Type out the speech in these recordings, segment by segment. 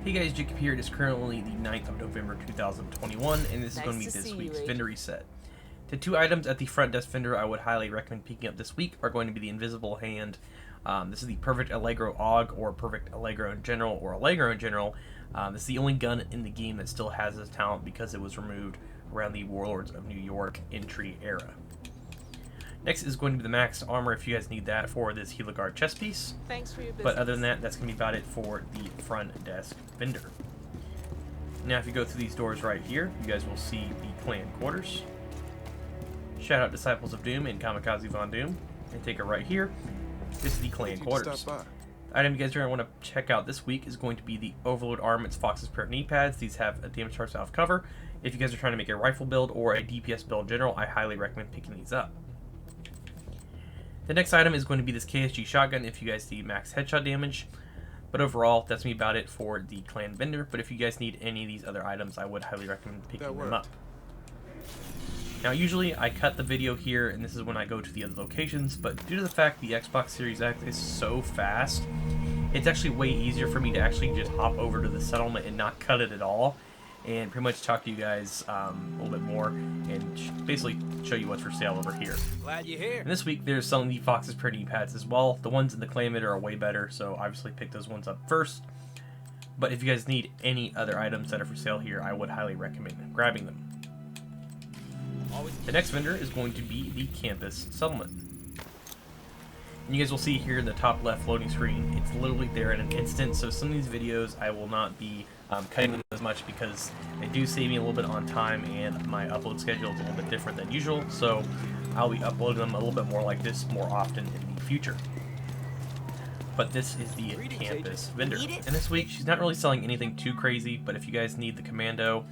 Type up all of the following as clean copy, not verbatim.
Hey guys, Jacob here. It is currently the 9th of November 2021, and this is going to be this week's vendor reset. The two items at the front desk vendor I would highly recommend picking up this week are going to be the Invisible Hand. This is the Perfect Allegro AUG, or Perfect Allegro in general, or Allegro in general. This is the only gun in the game that still has this talent because it was removed around the Warlords of New York entry era. Next is going to be the Max Armor if you guys need that for this Heliguard chest piece. Thanks for your business. But other than that, that's going to be about it for the front desk vendor. Now if you go through these doors right here, you guys will see the clan quarters. Shout out Disciples of Doom and Kamikaze Von Doom. And take it right here. This is the clan quarters. The item you guys are going to want to check out this week is going to be the Overload Armaments Fox's Pair knee pads. These have a damage charge out of cover. If you guys are trying to make a rifle build or a DPS build in general, I highly recommend picking these up. The next item is going to be this KSG shotgun if you guys need max headshot damage. But overall, that's me about it for the clan vendor. But if you guys need any of these other items, I would highly recommend picking them up. Now usually I cut the video here and this is when I go to the other locations, but due to the fact the Xbox Series X is so fast, it's actually way easier for me to actually just hop over to the settlement and not cut it at all, and pretty much talk to you guys a little bit more and basically show you what's for sale over here. Glad you're here. And this week they're selling the Fox's Pair knee pads as well. The ones in the clan vendor are way better, so obviously pick those ones up first. But if you guys need any other items that are for sale here, I would highly recommend grabbing them. The next vendor is going to be the campus settlement. And you guys will see here in the top left loading screen, it's literally there in an instant. So some of these videos I will not be cutting them as much because they do save me a little bit on time and my upload schedule is a little bit different than usual. So I'll be uploading them a little bit more like this more often in the future. But this is the campus vendor. And this week she's not really selling anything too crazy, but if you guys need the commando,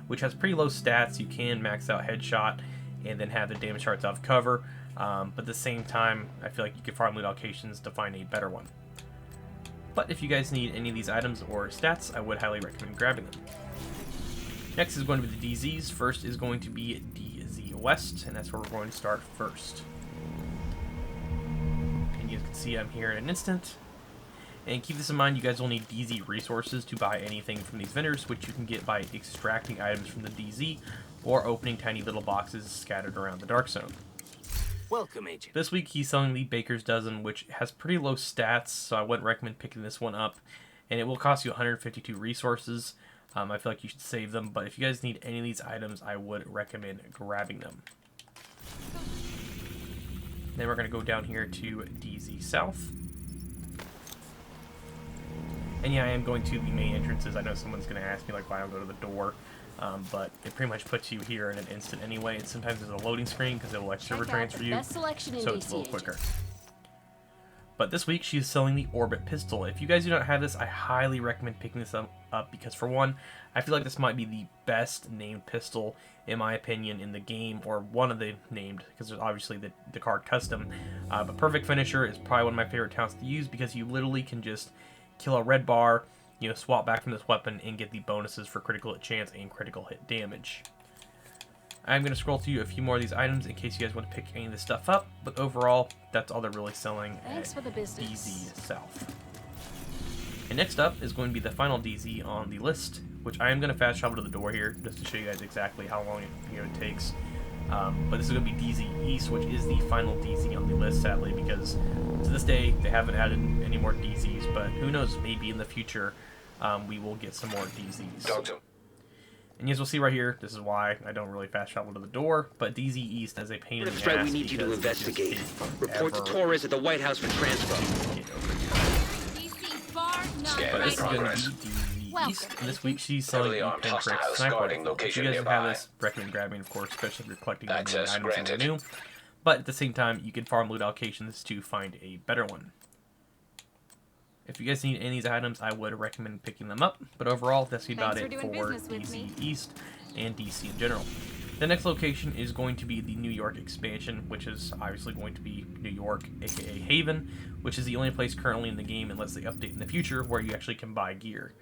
which has pretty low stats, you can max out headshot and then have the damage charts out of cover. But at the same time, I feel like you can farm loot allocations to find a better one. But if you guys need any of these items or stats, I would highly recommend grabbing them. Next is going to be the DZs. First is going to be DZ West, and that's where we're going to start first. And you can see I'm here in an instant. And keep this in mind, you guys will need DZ resources to buy anything from these vendors, which you can get by extracting items from the DZ or opening tiny little boxes scattered around the Dark Zone. Welcome, Agent. This week he's selling the Baker's Dozen, which has pretty low stats, so I wouldn't recommend picking this one up. And it will cost you 152 resources. I feel like you should save them, but if you guys need any of these items, I would recommend grabbing them. Then we're going to go down here to DZ South. And yeah, I am going to the main entrances. I know someone's going to ask me like why I don't go to the door, but it pretty much puts you here in an instant anyway. And sometimes there's a loading screen because it will like server transfer you, so it's a little quicker. But this week she's selling the Orbit pistol. If you guys do not have this, I highly recommend picking this up because for one, I feel like this might be the best named pistol in my opinion in the game, or one of the named, because there's obviously the card custom. But Perfect Finisher is probably one of my favorite talents to use because you literally can just kill a red bar, you know, swap back from this weapon and get the bonuses for critical hit chance and critical hit damage. I'm going to scroll through a few more of these items in case you guys want to pick any of this stuff up, but overall, that's all they're really selling at DZ South. And next up is going to be the final DZ on the list, which I am going to fast travel to the door here just to show you guys exactly how long it takes. But this is going to be DZ East, which is the final DZ on the list, sadly, because to this day they haven't added any more DZs, but who knows, maybe in the future we will get some more DZs. And as we'll see right here, this is why I don't really fast travel to the door, but DZ East has a pain in the ass. We need you to investigate. Report to Torres at the White House for transfer. But this is going to be DZ East, and this week she's selling the Pinprick Sniper Rifle. If you guys have this, recommend grabbing, of course, especially if you're collecting items that are new. But at the same time, you can farm loot allocations to find a better one. If you guys need any of these items, I would recommend picking them up. But overall, that's about it for DC East and DC in general. The next location is going to be the New York expansion, which is obviously going to be New York, aka Haven, which is the only place currently in the game, unless they update in the future, where you actually can buy gear.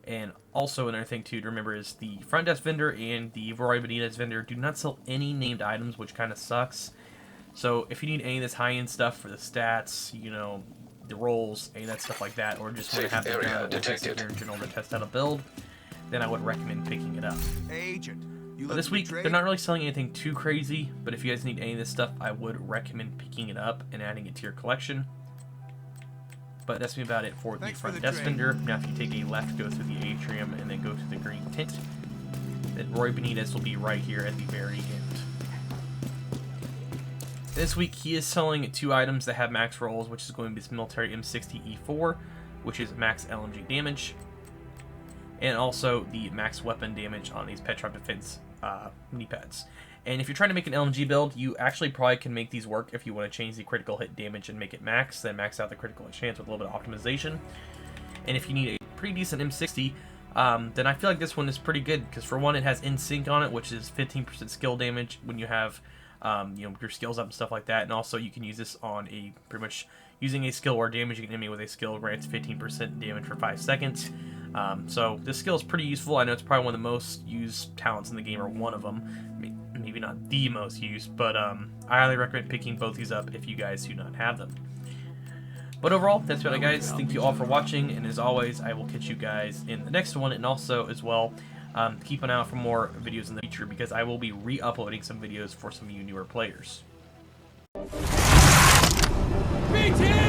And also another thing too to remember is the front desk vendor and the Roy Benitez vendor do not sell any named items, which kind of sucks. So if you need any of this high-end stuff for the stats, you know, the rolls, any of that stuff like that, or just want to have the gun or just here in general to test out a build, then I would recommend picking it up. Agent, But this week, they're not really selling anything too crazy, but if you guys need any of this stuff, I would recommend picking it up and adding it to your collection. But that's about it for the front desk fender. Now if you take a left, go through the atrium, and then go to the green tent, then Roy Benitez will be right here at the very end. This week, he is selling 2 items that have max rolls, which is going to be this military M60E4, which is max LMG damage, and also the max weapon damage on these Petrov Defense knee pads. And if you're trying to make an LMG build, you actually probably can make these work if you want to change the critical hit damage and make it max, then max out the critical hit chance with a little bit of optimization. And if you need a pretty decent M60, then I feel like this one is pretty good, because for one, it has in sync on it, which is 15% skill damage when you have your skills up and stuff like that. And also you can use this on a pretty much using a skill or damaging an enemy with a skill grants 15% damage for 5 seconds. So this skill is pretty useful. I know it's probably one of the most used talents in the game, or one of them. Maybe not the most used, but I highly recommend picking both these up if you guys do not have them. But overall, that's about it, guys. Thank you all for watching, and as always, I will catch you guys in the next one, and also as well, keep an eye out for more videos in the future, because I will be re-uploading some videos for some of you newer players. BT!